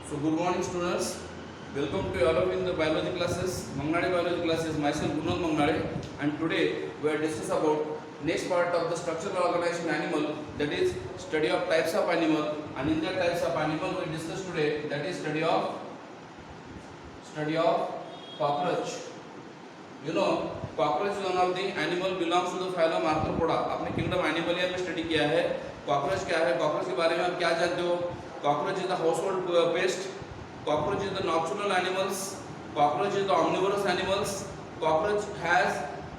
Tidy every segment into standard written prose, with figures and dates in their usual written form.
So good morning students, welcome to all of you in the biology classes, Mangnade biology classes, myself Gunal Mangnade, and today we are discuss about next part of the structural organization animal, that is study of types of animal, and in that types of animal we discuss today, that is study of cockroach. You know, cockroach is one of the animal belongs to the phylum Arthropoda. आपने kingdom Animalia में study किया है. Cockroach क्या है, cockroach के बारे में आप क्या जानते हो? Cockroach is the household pest, cockroach is the nocturnal animals, cockroach is the omnivorous animals, cockroach has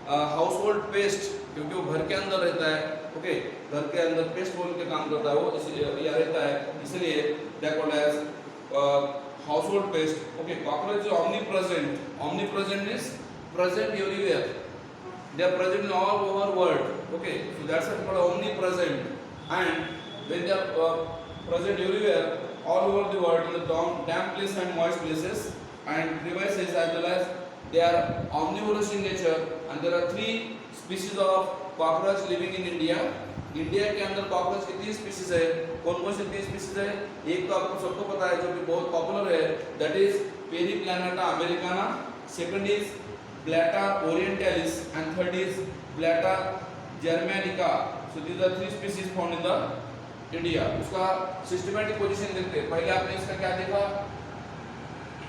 household pest क्योंकि वो घर के अंदर रहता है. ओके, घर के अंदर पेस्ट बोल के काम करता है वो, इसलिए या रहता है, इसलिए that called as household pest. Okay, cockroach is omnipresent. Omnipresent is present everywhere. They are present in all over world. Okay, so that's what called omnipresent. And when they are present everywhere, all over the world, in the damp places and moist places, and crevices, as well as they are omnivorous in nature. And there are 3 species of cockroach living in India. India के अंदर cockroach की 3 species है. कौन कौन सी 3 species है? एक तो आपको सबको पता है जो कि बहुत पॉपुलर है, that is Periplaneta americana, second is Blatta orientalis and third is Blatta germanica. So these are 3 species found in the India. उसका सिस्टमैटिक पोजीशन देखते हैं. पहले आपने इसका क्या देखा?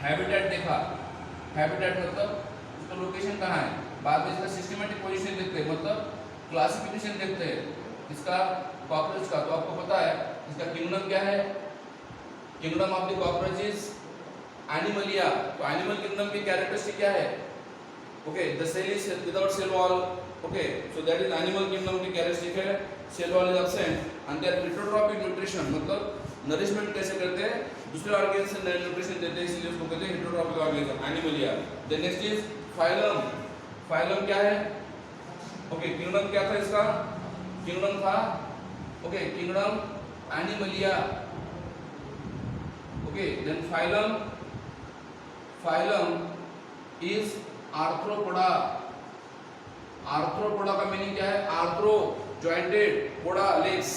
हैबिटेट देखा. हैबिटेट मतलब उसका लोकेशन कहाँ है. बाद में इसका सिस्टमैटिक पोजीशन देखते हैं, मतलब क्लासिफिकेशन देखते हैं इसका कॉकरोच का. तो आपको पता है इसका किंगडम क्या है? Kingdom of the cockroaches Animalia. तो एनिमल किंगडम की कैरेक्टरिस्टिक क्या है? Okay, the cell is without cell wall. Okay, so that is animal kingdom की कैरेक्टरिस्टिक है. Cell wall is absent and they are heterotrophic nutrition, मतलब nourishment कैसे करते हैं, दूसरे ऑर्गेन से न्यूट्रिशन देते हैं, इसलिए उसको कहते हैं heterotrophic organism Animalia. The next is phylum. Phylum क्या है? ओके, किंगडम क्या था इसका? किंगडम था, okay, kingdom Animalia. Okay, then phylum. Phylum is Arthropoda. Arthropoda का मीनिंग क्या है? Arthro jointed, poda legs,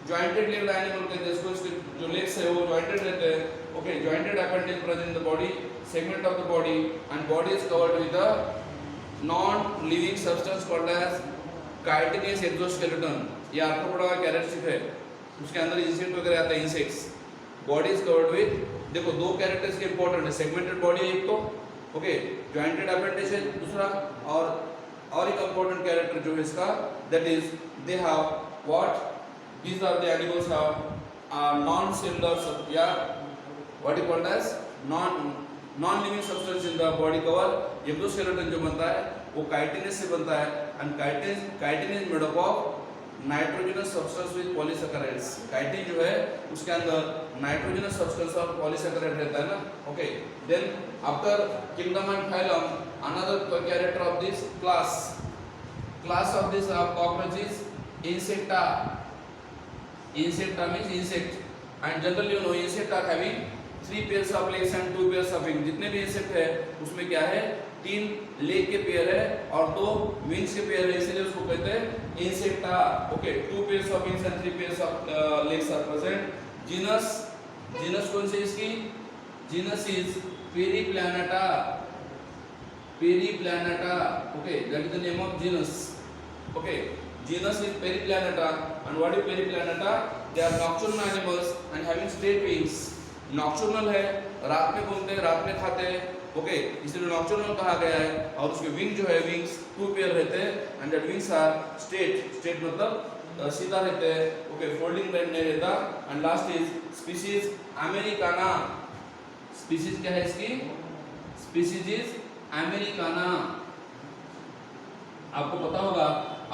jointed legged animal कहते हैं इसको. इसके जो लेग्स है वो जॉइंटेड रहते हैं. Okay, jointed appendage present in the body, segment of the body, and body is covered with the non-living substance called as chitinous exoskeleton. ये आर्थ्रोपोडा का कैरेक्टरिस्टिक है. उसके अंदर इंसेक्ट वगैरह आता है, insects. Body is covered with, देखो 2 characters के इंपॉर्टेंट है. सेगमेंटेड बॉडी है एक तो, ओके, जॉइंटेड अपेंडेज है दूसरा, और एक इंपॉर्टेंट कैरेक्टर जो है इसका, that is they have what, these are the animals have non cellular या what is called as non living substance in the body cover. Exoskeleton जो बनता है वो काइटिनस से बनता है, and chitin is made up of nitrogenous substance with polysaccharides. Chitin जो है उसके अंदर नाइट्रोजनस सब्सटेंस और पॉलीसैकेराइड रहता है ना. Okay, then after kingdom and phylum, another character of this class of this cockroach is Insecta. Insecta means insect, and generally you know insect are having 3 pairs of legs and 2 pairs of wings. जितने भी insect है उसमें क्या है? 3 leg के pair है और 2 wings के पेयर है, इसलिए उसको कहते हैं insecta. Okay, 2 pairs of wings and 3 pairs of legs are present. Genus कौन सी इसकी? Genus is Periplaneta. Periplaneta. Okay, that is the name of genus. Okay, genus is Periplaneta. And what is Periplaneta? They are nocturnal animals and having straight wings. Nocturnal है, रात में घूमते हैं, रात में खाते हैं. ओके, इसलिए नॉक्टर्नल कहा गया है. और उसके विंग जो है, विंग्स 2 पेयर रहते हैं, and that wings are straight मतलब सीधा रहते हैं. ओके, फोल्डिंग नहीं रहता. And last is species americana. Species क्या है इसकी? Species is americana. आपको पता होगा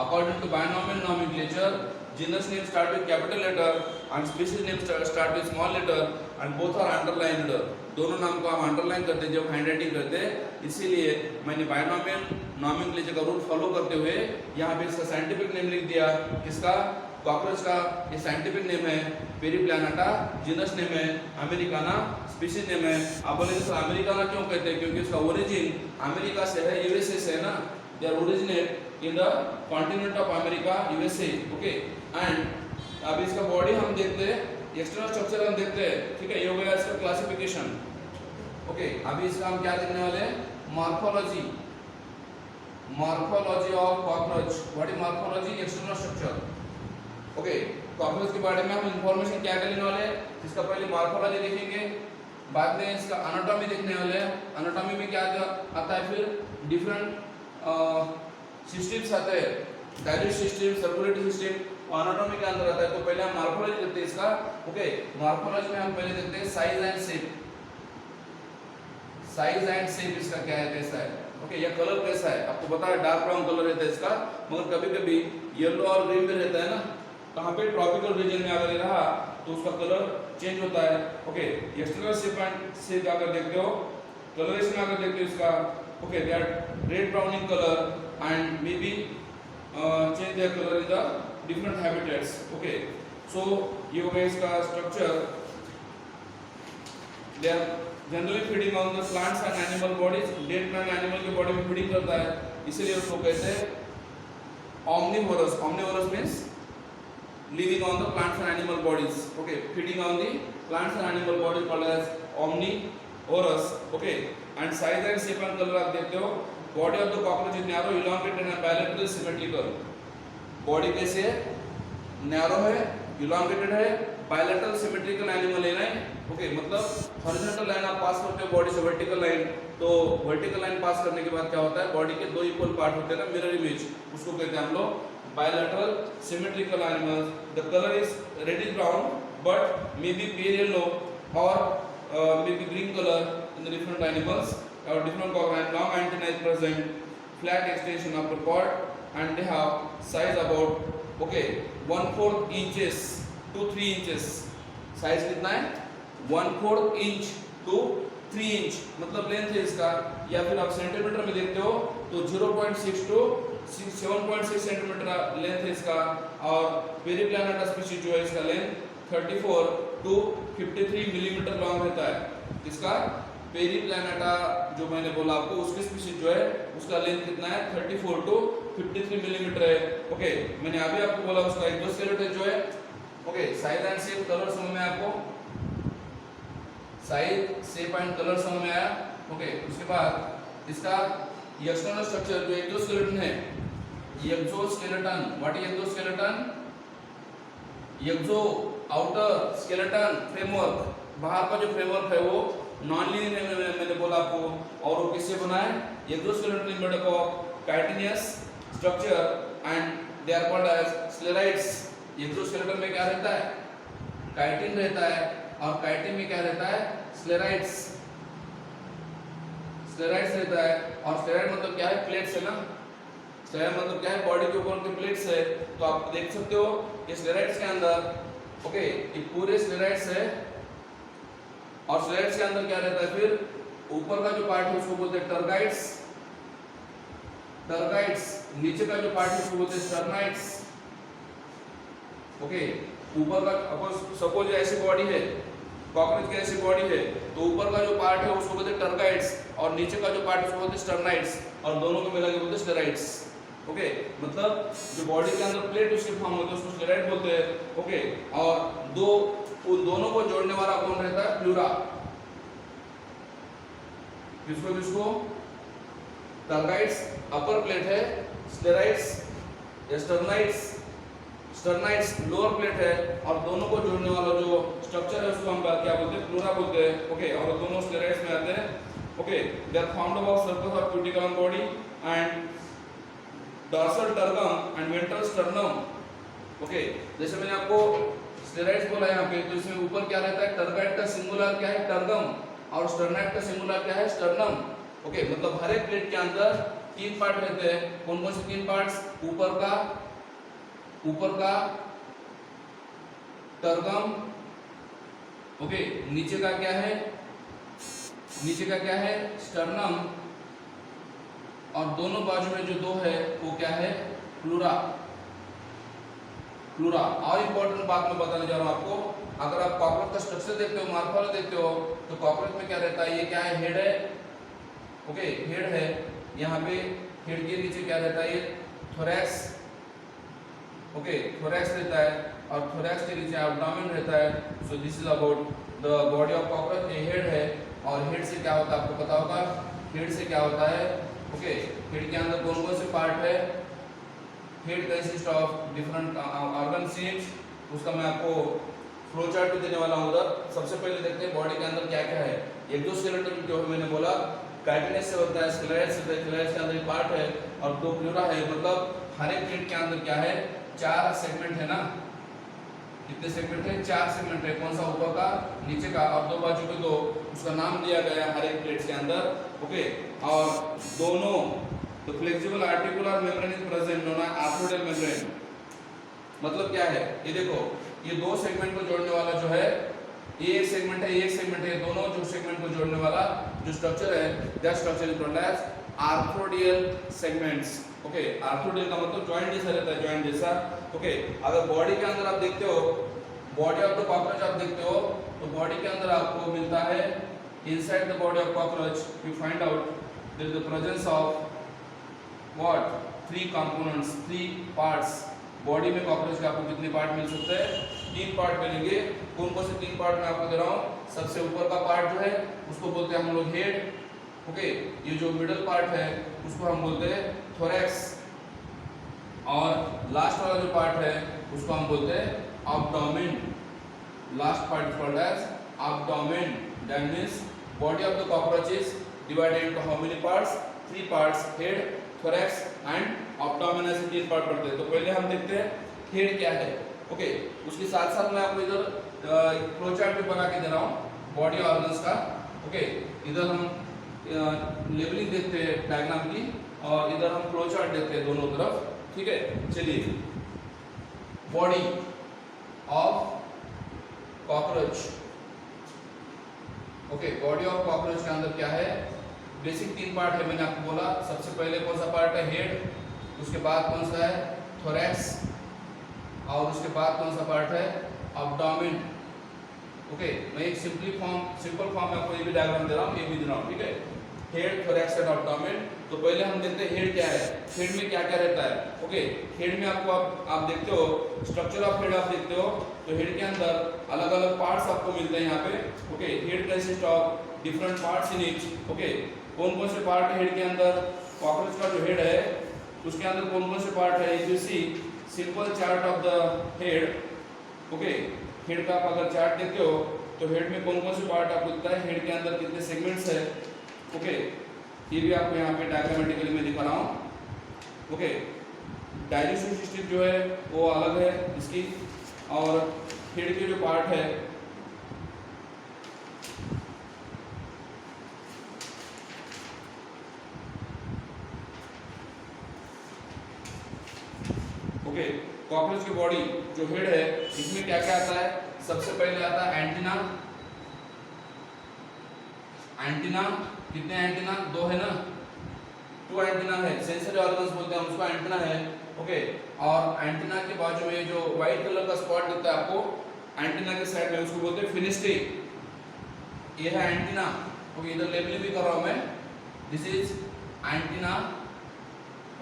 according to binomial nomenclature, genus name start with capital letter and species name start with small letter and both are underlined. दोनों नाम को हम अंडरलाइन करते हैं जब हैंडराइटिंग करते हैं, इसीलिए मैंने बायनॉमियल नॉमेनक्लेचर का रूल फॉलो करते हुए यहाँ पे इसका साइंटिफिक नेम लिख दिया. किसका? कॉकरोच का. ये साइंटिफिक नेम है पेरीप्लानेटा, जीनस नेम है अमेरिकाना, स्पीशीज नेम है. आप बोले सर अमेरिकाना क्यों कहते हैं? क्योंकि उसका ओरिजिन अमेरिका से है, यूएसए से है ना. They are originate in the continent of America, USA. Okay, and अब इसका बॉडी हम देखते हैं एक्सटर्नल स्ट्रक्चर हम देखते हैं, ठीक है, ये हो गया इसका क्लासिफिकेशन। ओके, अभी इसका हम क्या देखने वाले हैं, morphology, morphology of cockroach. What is morphology, external structure. Okay, cockroach के बारे में हम इंफॉर्मेशन क्या लेने वाले हैं, इसका पहले मॉर्फोलॉजी देखेंगे, बाद में इसका एनाटॉमी देखने वाले हैं। एनाटॉमी में क्या आता है, फिर डिफरेंट सिस्टम्स आते हैं, digest system, circulatory system, anatomy के अंदर आता है। तो पहले हम मॉर्फोलॉजी देखते हैं इसका। ओके, मॉर्फोलॉजी में हम पहले देखते हैं size and shape. Size and shape इसका क्या है, कैसा है। ओके, ये कलर कैसा है, आपको पता है डार्क ब्राउन कलर रहता है इसका, मगर कभी कभी येलो और ग्रीन भी रहता है ना, कहाँ पे ट्रॉपिकल रीजन में अगर ये रहा तो उसका कलर चेंज होता है। Okay, external shape and shape अगर देखते हो, कलरेशन अगर देखते हो इसका, okay, they are red brown in colour and may be change their colour in the different habitats. Okay, so ये हो गया इसका structure. They are generally feeding on the plants and animal bodies, dead plant animal की body में feeding करता है, इसलिए उसको कहते हैं omnivorous। omnivorous means living on the plants and animal bodies। okay, feeding on the plants and animal bodies called as omnivorous। okay, and size and shape and color आप देखते हो, body of the cockroach is narrow, elongated and bilateral symmetrical। body कैसे है, narrow है, elongated है, bilateral symmetrical animal है ना। Okay, मतलब हॉरिजॉन्टल लाइन आप पास करते हो बॉडी से वर्टिकल लाइन, तो वर्टिकल लाइन पास करने के बाद क्या होता है, बॉडी के दो इक्वल पार्ट होते हैं ना, मिरर इमेज, उसको कहते हैं हम लोग bilateral symmetrical animals। the color is reddish brown but may be pale yellow or may be green color in the different animals or different cockroach। long antennae is present, flat extension of the pod and they have size about okay 1/4 inches to 3 inches। Size कितना है, 1/4 inch to 3 inch, मतलब length है इसका। या फिर आप centimetre में देखते हो तो 0.6 to 7.6 सेंटीमीटर लेंथ है इसका। और पेरिप्लानेटा स्पीशीज जो है इसका लेंथ 34 to 53 मिलीमीटर लॉन्ग रहता है। इसका पेरिप्लानेटा जो मैंने बोला आपको, उसकी स्पीशीज जो है उसका लेंथ कितना है, 34 to 53 मिलीमीटर है। ओके, मैंने अभी आपको बोला उसका एक्सोस्केलेटन जो है। Okay, size and shape colour समझ में आपको, साइज शेप एंड कलर समझ में आया। ओके, उसके बाद इसका एक्सटर्नल स्ट्रक्चर जो एक्सोस्केलेटन है, exoskeleton, what is exoskeleton, exo outer, skeleton framework, बाहर का जो फ्रेमवर्क है वो नॉन लीनियर है, मैंने बोला आपको। और वो किससे बना है, exoskeleton is made up of chitinous structure and they are called as sclerites. Exoskeleton में क्या रहता है, काइटिन रहता है, और काइटिन में क्या रहता है, स्लेराइड्स, स्लेराइड्स रहता है। और स्लेराइड मतलब क्या है, प्लेट्स है ना, स्लेराइड मतलब क्या है, बॉडी के ऊपर के प्लेट्स है। तो आप देख सकते हो ये स्लेराइड्स के अंदर, ओके, ये पूरे स्लेराइड्स है। और स्लेराइड्स के अंदर क्या रहता है, फिर ऊपर का जो पार्ट है उसको बोलते हैं टर्गाइड्स, टर्गाइड्स, नीचे का जो पार्ट है उसको बोलते हैं स्टर्नाइड्स। ओके, ऊपर का सपोज ऐसी बॉडी है, कॉकरोच की ऐसी बॉडी है, तो ऊपर का जो पार्ट है उसको बोलते हैं टर्गाइड्स, और नीचे का जो पार्ट है उसको बोलते हैं स्टर्नाइड्स, और दोनों को मिला के बोलते हैं स्लेराइड्स। ओके, मतलब जो बॉडी के अंदर प्लेट उसके फॉर्म होते हैं उसको स्लेराइड बोलते हैं। ओके, और उन दोनों को जोड़ने वाला कौन रहता है, प्लूरा। किसको किसको, टर्गाइड्स अपर प्लेट है, स्लेराइड्स स्टर्नाइड्स, स्टर्नाइड्स लोअर प्लेट है, और दोनों को जोड़ने वाला जो स्ट्रक्चर है उसको हम क्या बोलते हैं, प्लूरा बोलते हैं। ओके, और दोनों स्लेराइड्स में आते हैं। Okay, they are formed about surface of cuticle body and dorsal tergum and ventral sternum. Okay, जैसे मैंने आपको स्टेरॉइड्स बोला यहाँ पे, तो इसमें ऊपर क्या रहता है, टर्गाइड का सिंगुलर क्या है, टर्गम, और स्टर्नाइड का सिंगुलर क्या है, स्टर्नम। ओके, मतलब हर एक प्लेट के अंदर तीन पार्ट रहते हैं। कौन कौन से तीन पार्ट्स, ऊपर का टर्गम, ओके, नीचे का क्या है, स्टर्नम, और दोनों बाजू में जो दो है वो क्या है, प्लूरा। प्लूरा। और इंपॉर्टेंट बात मैं बताने जा रहा हूं आपको, अगर आप कॉकरोच का स्ट्रक्चर देखते हो, मॉर्फोलॉजी देखते हो, तो कॉकरोच में क्या रहता है, ये क्या है, हेड है। ओके, हेड है, यहाँ पे हेड के नीचे क्या रहता है, ये थोरैक्स। ओके, थोरैक्स रहता है, और थोरैक्स के नीचे एब्डोमेन रहता है। सो this is about the body of cockroach. ये हेड है और हेड से क्या होता है आपको पता होगा। हेड से क्या होता है, ओके, हेड के अंदर कौन कौन से पार्ट है। Head consist of different organ seems, उसका मैं आपको फ्लो चार्ट भी देने वाला हूँ उधर। सबसे पहले देखते हैं बॉडी के अंदर क्या क्या है। एक्सोस्केलेटन जो मैंने बोला काइटिनेस से होता है, स्क्लेराइड्स से होता है, स्क्लेराइड्स के अंदर एक पार्ट है और दो प्लूरा है। मतलब हर एक प्लेट के अंदर क्या है, 4 सेगमेंट है ना। कितने सेगमेंट है, 4 सेगमेंट है। कौन सा, ऊपर का, नीचे का और दो बाजू के दो। उसका नाम दिया गया हर एक प्लेट के अंदर, ओके। और दोनों तो flexible articular membrane is present known as arthrodial membrane. मतलब क्या है, ये देखो, ये दो सेगमेंट को जोड़ने वाला जो है, ये एक सेगमेंट है, ये एक सेगमेंट है। दोनों जो सेगमेंट को जोड़ने वाला जो स्ट्रक्चर है, that structure is called as arthrodial segments, okay. Arthrodial का मतलब जॉइंट जैसा रहता है, जॉइंट जैसा, ओके। अगर बॉडी के अंदर आप देखते हो, बॉडी ऑफ द कॉकरोच आप देखते हो, तो बॉडी के अंदर आपको मिलता है, inside the body of cockroach you find out there is the presence of what, 3 components, 3 parts. बॉडी में कॉकरोच के आपको कितने पार्ट मिल सकते हैं, 3 पार्ट मिलेंगे। कौन कौन से 3 पार्ट मैं आपको दे रहा हूँ। सबसे ऊपर का पार्ट जो है उसको बोलते हैं हम लोग हेड, ओके। ये जो मिडल पार्ट है उसको हम बोलते हैं थोरैक्स, और लास्ट वाला जो पार्ट है उसको हम बोलते हैं abdomen. Last part is called as abdomen. That means body of the cockroach is divided into how many parts, 3 parts, head, thorax and abdomen. ऐसे 3 पार्ट पढ़ते हैं। तो पहले हम देखते हैं हेड क्या है, ओके। उसके साथ साथ मैं आपको इधर फ्लो चार्ट भी बना के दे रहा हूँ बॉडी ऑर्गन्स का, ओके। इधर हम लेवलिंग देखते हैं डायग्राम की, और इधर हम फ्लो चार्ट देखते हैं दोनों तरफ, ठीक है। चलिए, body of cockroach, okay. Body of cockroach के अंदर क्या है, बेसिक 3 पार्ट है, मैंने आपको बोला। सबसे पहले कौन सा पार्ट है, हेड। उसके बाद कौन सा है, थोरैक्स, और उसके बाद कौन सा पार्ट है, एब्डोमेन, ओके। मैं एक सिंपल फॉर्म में आपको ये भी डायग्राम दे रहा हूँ, ये भी दे रहा हूँ, ठीक है। Head, thorax and abdomen. तो पहले हम देखते हैं हेड क्या है, हेड में क्या क्या रहता है, ओके। हेड में आपको आप देखते हो, स्ट्रक्चर ऑफ हेड आप देखते हो, तो हेड के अंदर अलग अलग पार्ट्स आपको मिलते हैं यहाँ पे, okay. Head consist of different parts in each, okay. कौन कौन से पार्ट है हेड के अंदर, कॉकरोच का जो हेड है उसके अंदर कौन कौन से पार्ट है। If you see simple chart of the head, okay. Head का आप अगर चार्ट देखते हो तो हेड में कौन कौन से पार्ट आपको दिखता है, हेड के अंदर कितने सेगमेंट्स है, ओके। ये भी आपको यहाँ पे डायग्रामेटिकली मैं दिखा रहा हूँ, ओके। डाइजेस्टिव सिस्टम जो है वो अलग है इसकी, और हेड के जो पार्ट है, ओके। कॉकरोच की बॉडी जो हेड है इसमें क्या क्या आता है। सबसे पहले आता है एंटीना। एंटीना कितने एंटीना, 2 है ना, 2 एंटीना है। सेंसरी ऑर्गन्स बोलते हैं हम उसको, एंटीना है, ओके। और एंटीना के बाजू में जो व्हाइट कलर का स्पॉट दिखता है आपको एंटीना के साइड में, उसको बोलते हैं फिनिस्ट्री। ये है एंटीना, ओके। इधर लेबलिंग भी कर रहा हूं मैं, दिस इज एंटीना,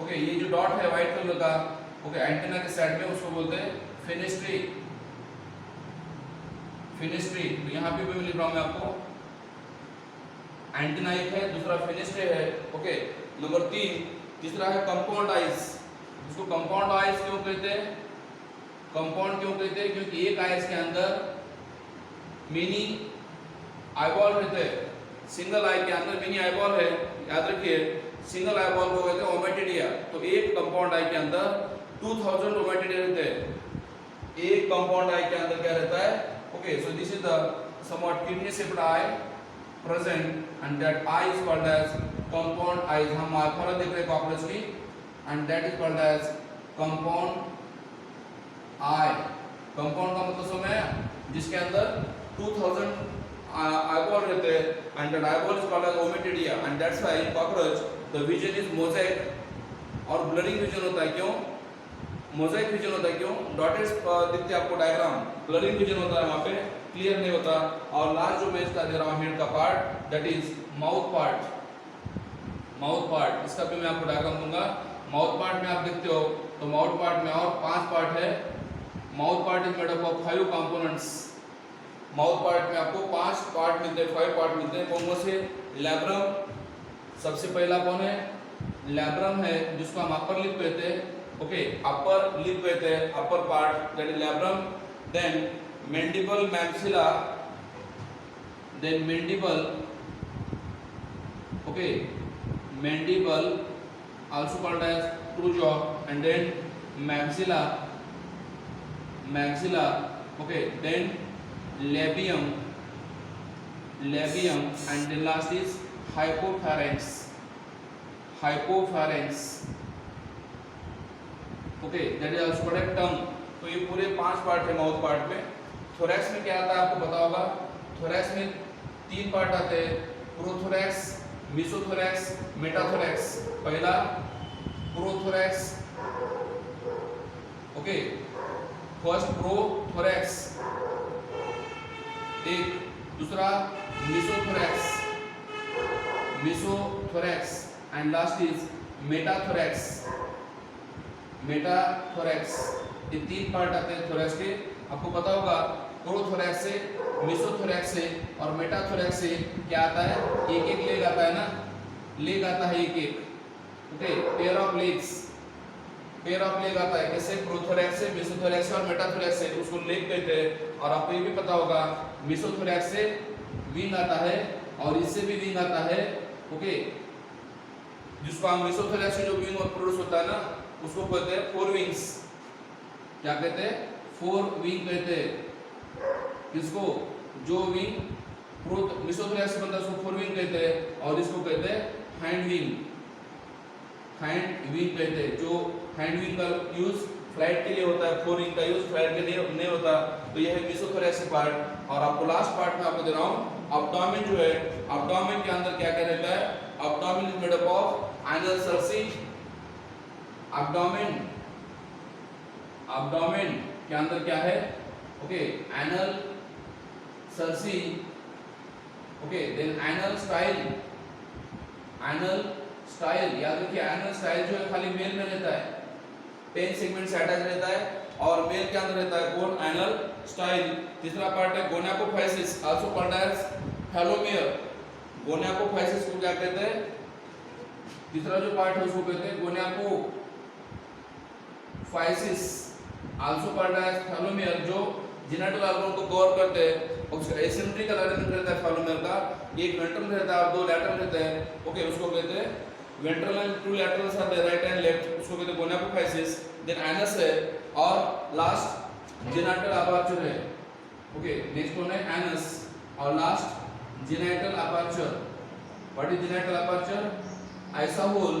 ओके। ये जो डॉट है व्हाइट कलर का, ओके, एंटीना के साइड में उसको बोलते हैं फिनिस्ट्री। फिनिस्ट्री, तो यहाँ पे भी लिख रहा हूँ मैं आपको, एंटीना एक है, दूसरा फिनिस्ट्री है, ओके। नंबर 3, तीसरा है कंपाउंड आइज। इसको कंपाउंड आइज क्यों कहते हैं, कंपाउंड क्यों कहते हैं, क्योंकि एक आइज के अंदर मिनी आईबॉल रहते हैं। सिंगल आई के अंदर मिनी आईबॉल है, याद रखिए, सिंगल आईबॉल को कहते हैं ओमेटिडिया। तो एक कंपाउंड आई के अंदर 2000 ओमेटिडिया रहते हैं। एक कंपाउंड आई के अंदर क्या रहता है, okay. So this is the somewhat kidney shaped I present and that eye is called as compound eyes। हम मार्फरा देख रहे हैं कॉकरोच की, and that is called as compound eye। compound का मतलब समझ आया, जिसके अंदर 2000 eyeball रहते हैं, and that eyeball is called as ommatidia, and that's why in cockroach the vision is mosaic और blurring vision होता है। क्यों मोजाइक विजन होता है, क्यों डॉटेड दिखते हैं आपको डायग्राम, ब्लरिंग विजन होता है, वहाँ पे क्लियर नहीं होता। और लास्ट जो मैं इसका दे रहा हूँ हेड का part, that is mouth part. Mouth part, इसका भी मैं आपको डायग्राम दूंगा। माउथ पार्ट में आप देखते हो तो माउथ पार्ट में और 5 पार्ट है, mouth part is made up of 5 components. Mouth part में आपको 5 पार्ट मिलते हैं, 5 पार्ट मिलते हैं। कौन कौन से? लैब्रम, सबसे पहला कौन है? लैब्रम है, जिसको हम अपर लिप कहते हैं। ओके, अपर लिप कहते हैं, upper part that is labrum. Then mandible, maxilla, then mandible, okay, mandible also called as true jaw, and then maxilla, maxilla, okay, then labium, labium, and then last is hypopharynx, hypopharynx, okay, that is also called as tongue। तो ये पूरे 5 part है mouth part में। Thorax में क्या आता है आपको पता होगा। थोरैक्स में 3 पार्ट आते हैं, प्रोथोरैक्स, मेसोथोरैक्स, मेटाथोरैक्स। पहला प्रोथोरैक्स, ओके, फर्स्ट प्रोथोरैक्स एक, दूसरा mesothorax, mesothorax, and last is metathorax, metathorax. ये 3 पार्ट आते हैं थोरैक्स के। आपको पता होगा प्रोथोरैक्स से, मेसोथोरैक्स से और मेटाथोरैक्स से क्या आता है? एक एक लेग आता है ना, लेग आता है एक एक, okay, pair of legs, pair of leg आता है। कैसे? प्रोथोरैक्स से, मेसोथोरैक्स से और मेटाथोरैक्स से, उसको लेग कहते हैं। और आपको ये भी पता होगा मेसोथोरैक्स से विंग आता है और इससे भी विंग आता है, ओके, जिसको हम मेसोथोरैक्स से जो विंग और प्रोड्यूस होता है ना, उसको कहते हैं 4 विंग्स। क्या कहते हैं? 4 विंग कहते हैं। किसको? जो विंग मेसोथोरैक्स से बनता है उसको 4 विंग कहते हैं, और इसको कहते हैं हैंड विंग, हैंड विंग कहते हैं। जो हैंड विंग का यूज फ्लाइट के लिए होता है, 4 विंग का यूज फ्लाइट के लिए नहीं होता। तो यह है मेसोथोरैक्स पार्ट। और आपको लास्ट पार्ट में आपको दे रहा हूँ एब्डोमेन जो है। एब्डोमेन के अंदर क्या क्या रहता है? Abdomen is made up of anal cerci. Abdomen, abdomen के अंदर क्या है? Okay, anal cerci, okay, then anal style, anal style. याद रखिए एनल स्टाइल जो है खाली मेल में रहता है, 10 सेगमेंट से अटैच रहता है, और मेल के अंदर रहता है कौन? Anal style. तीसरा पार्ट है गोनाकोफाइसिस, आल्सो कॉल्ड एज फेलोमियर। गोनाकोफाइसिस को क्या कहते हैं? तीसरा जो पार्ट है उसको कहते हैं गोनाकोफाइसिस, आल्सो कॉल्ड एज फेलोमियर, जो जेनिटल ऑर्गन को कवर करते हैं। उसका एसिमेट्रिकल अरेंजमेंट रहता है फेलोमियर का, एक वेंट्रल रहता है और 2 लैटरल रहते हैं, ओके, उसको कहते हैं ventral and 2 laterals are right and left, उसको कहते हैं गोनाकोफाइसिस। देन एनस है, और लास्ट जेनिटल अपर्चर है, ओके, नेक्स्ट वन है एनस, और last genital aperture. What is genital aperture? ऐसा होल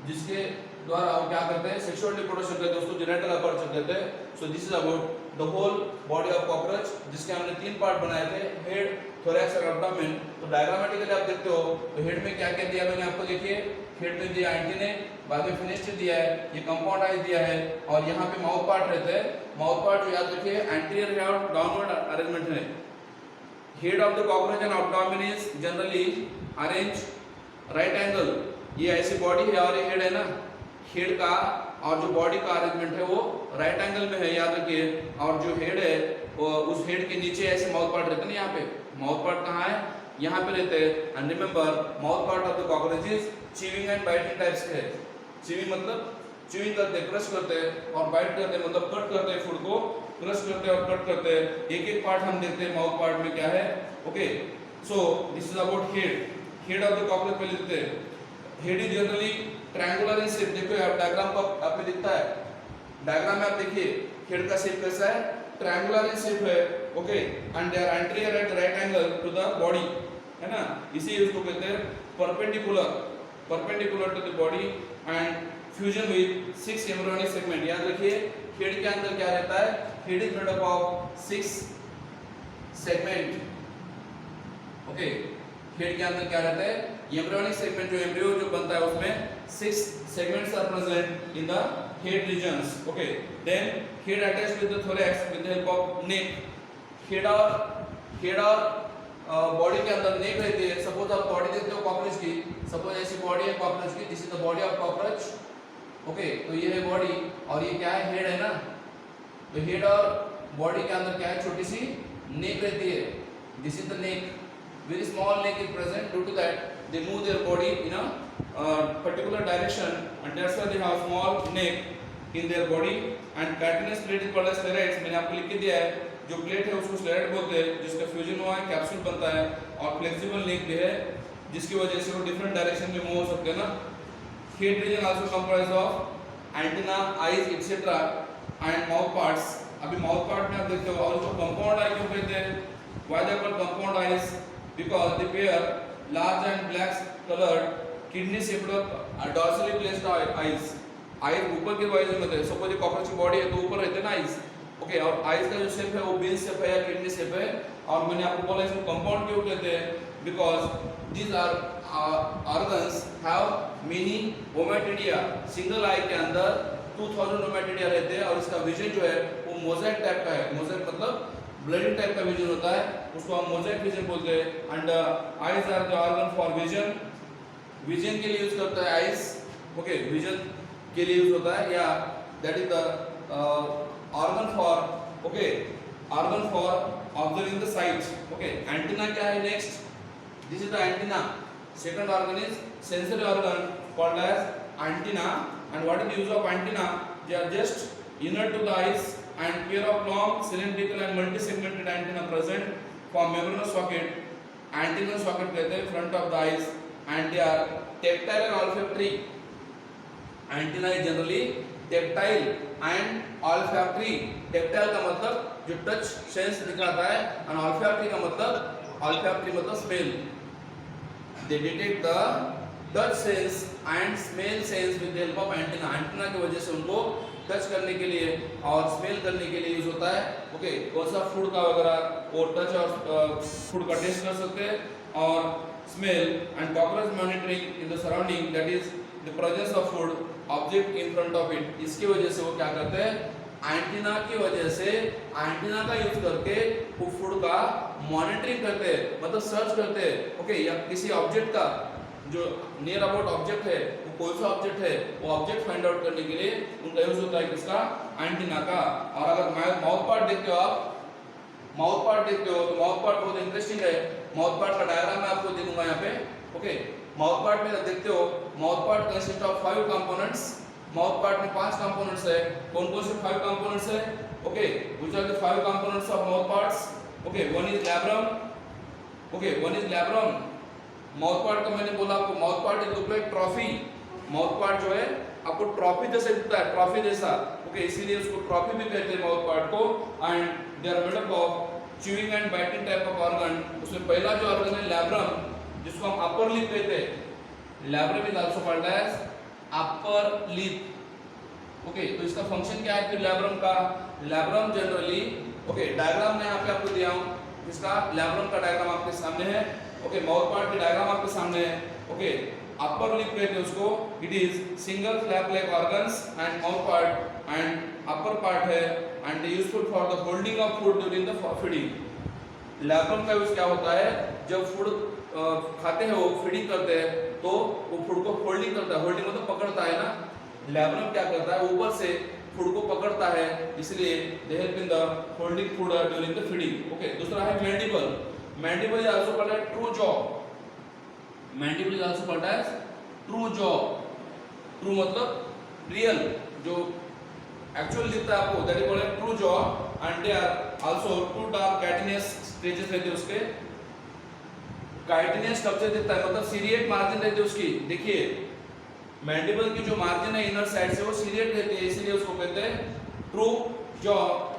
जिसके द्वारा वो क्या करते हैं? सेक्सुअल रिप्रोडक्शन करते हैं, उसको जेनिटल अपर्चर कहते हैं। So this is about the whole body of cockroach, जिसके हमने 3 पार्ट बनाए थे, हेड, थोरैक्स और एब्डोमेन। तो डायग्रामेटिकली आप देखते हो तो हेड में क्या क्या दिया मैंने आपको, देखिए हेड में दिया एंटीने, बाद में फिनिस्टर दिया है, ये कंपाउंड आइज दिया है, और यहाँ पे माउथ पार्ट रहता है। माउथ पार्ट जो याद रखिए एंटीरियर है और डाउनवर्ड अरेंजमेंट है। Head of the cockroach and abdomen is generally arrange right angle. ये ऐसी बॉडी है और ये हेड है ना, हेड का और जो बॉडी का अरेंजमेंट है वो राइट एंगल में है, याद रखिए। और जो हेड है वो उस हेड के नीचे ऐसे माउथ पार्ट रहते हैं ना, यहाँ पे माउथ पार्ट कहाँ है? यहाँ पे रहते हैं। And remember mouth part of the cockroaches chewing and biting types के है। च्यूइंग मतलब च्यूइंग करते हैं, क्रश करते हैं, और बाइट करते हैं मतलब कट करते हैं, फूड को क्रश करते हैं और कट करते हैं। एक एक पार्ट हम देखते हैं माउथ पार्ट में क्या है, okay. So this is about head. Head of the cockroach पहले देखते हैं। Head is generally triangular in shape. देखो आप डायग्राम को आपको दिखता है, डायग्राम में आप देखिए हेड का शेप कैसा है? ट्रायंगुलर इन शेप है, okay, and they are anterior at right angle to the body, है ना, इसी उसको कहते हैं perpendicular, perpendicular to the body and fusion with 6 embryonic segment. याद रखिए हेड के अंदर क्या रहता है? Head is made up of 6 segment, okay. Head के अंदर क्या रहता है? एम्ब्रियोनिक सेगमेंट, जो एम्ब्रियो जो बनता है उसमें 6 segments are present in the head regions, okay. Then head attached with the thorax with the help of neck. Head और बॉडी के अंदर नेक रहती है। सपोज आप बॉडी देखते हो कॉकरोच की, सपोज ऐसी बॉडी है कॉकरोच की, this is the body of cockroach, okay. तो ये है बॉडी और ये क्या है? हेड है ना, तो हेड और बॉडी के अंदर क्या है, छोटी सी नेक रहती है. This is the neck. Very small neck is present. Due to that they move their body in a particular direction and that's why they have small neck in their body. And cartilage plate is called as sclerites. मैंने आपको लिख के दिया है, जो plate है उसको स्लेराइड बोलते हैं, जिसका फ्यूजन हुआ है, कैप्सूल बनता है और फ्लेक्सिबल नेक भी है, जिसकी वजह से वो डिफरेंट डायरेक्शन में मूव हो सकते हैं ना. Head region also comprise of antenna, eyes etcetera and mouth parts. अभी माउथ पार्ट में आप देखते हो, और उसको कंपाउंड आई क्यों कहते हैं? Why they called compound eyes? Because they pair large and black coloured kidney shaped dorsally placed eyes. Eyes ऊपर के वाइज में है. सपोज ये कॉकरोच की बॉडी है तो ऊपर रहते हैं ना आईज. ओके, और आईज का जो शेप है वो बीन शेप है या किडनी शेप है. और मैंने आपको बोला इसको कंपाउंड क्यों कहते हैं? Because these are organs have many ommatidia. Single eye के अंदर 2000 ओमेटिडिया रहते हैं और इसका विजन जो है वो मोज़ेक टाइप का है. मोज़ेक मतलब ब्लडिंग टाइप का विजन होता है, उसको हम मोज़ेक विजन बोलते हैं. And eyes are the organ for vision. Vision के लिए यूज करता है आईज. ओके, विजन के लिए यूज होता है, या that is the organ for, okay, organ for observing the site. Okay, antenna क्या है next? This is the antenna. Second organ is sensory organ called as antenna. And what is the use of antenna? They are just inner to the eyes and pair of long cylindrical and multi-segmented antenna present from membranous socket. Antennal socket कहते हैं front of the eyes, and they are tactile and olfactory. Antenna is generally tactile and olfactory. Tactile का मतलब जो touch sense दिखाता है, and olfactory का मतलब smell. They detect the touch sense and smell sense with the help of antenna. Antenna की वजह से उनको टच करने के लिए और स्मेल करने के लिए यूज होता है. ओके, कौन सा फूड का वगैरह वो टच और फूड का टेस्ट कर सकते हैं, और smell and cockroach monitoring in the surrounding, that is the presence of food object in front of it. इसकी वजह से वो क्या करते हैं? एंटीना की वजह से एंटीना का यूज करके वो फूड का मॉनिटरिंग करते हैं, मतलब सर्च करते हैं. ओके, या किसी ऑब्जेक्ट का जो नियर अबाउट ऑब्जेक्ट है वो कौन सा ऑब्जेक्ट है, वो ऑब्जेक्ट फाइंड आउट करने के लिए उनका यूज होता है किसका? एंटीना का. और अगर माउथ पार्ट देखते हो आप, माउथ पार्ट देखते हो तो माउथ पार्ट बहुत इंटरेस्टिंग है. माउथ पार्ट का डायग्राम मैं आपको दे दूंगा यहाँ पे. ओके, माउथ पार्ट में देखते हो, mouth part consist of 5 components. Mouth part में 5 कंपोनेंट्स है. कौन कौन से 5 कंपोनेंट्स है? Okay, which are the 5 components of mouth parts? Okay, one is labrum. Okay, one is labrum. Mouth part का मैंने बोला आपको, mouth part is look like trophy. Mouth part जो है आपको ट्रॉफी जैसे दिखता है, ट्रॉफी जैसा. ओके, इसीलिए उसको ट्रॉफी भी कहते हैं माउथ पार्ट को. And they are made up of chewing and biting type of organ. उसमें पहला जो ऑर्गन है लैब्रम, जिसको हम अपर लिप कहते हैं. Labrum is also called as upper lip. Okay, तो इसका फंक्शन क्या है फिर लैब्रम का? लैब्रम जनरली, ओके, डायग्राम मैं यहाँ पे आपको दिया हूँ. इसका लैब्रम का डायग्राम आपके सामने है. ओके, माउथ पार्ट की डायग्राम आपके सामने है. ओके, अपर लिप कहते हैं उसको. It is single flap like organs and mouth part and upper part है, and useful for the holding of food during the feeding. Labrum का यूज क्या होता है? जब फूड खाते हैं, वो फीडिंग करते हैं, तो वो फूड को होल्डिंग करता है. होल्डिंग मतलब पकड़ता है ना. लैब्रम क्या करता है? ऊपर से फूड को पकड़ता है, इसलिए they help in the holding food during the feeding. Okay, दूसरा है mandible. Mandible is also called as true jaw. Mandible is also called as true jaw. True मतलब रियल, जो एक्चुअल दिखता है आपको, that is called as true jaw. And they are also two dark chitinous stages रहते हैं उसके. Chitinous structure दिखता है, मतलब सीरिएट मार्जिन रहती है उसकी. देखिए, मैंडिबल की जो मार्जिन है इनर साइड से वो सीरिएट रहती है, इसीलिए उसको कहते हैं true jaw.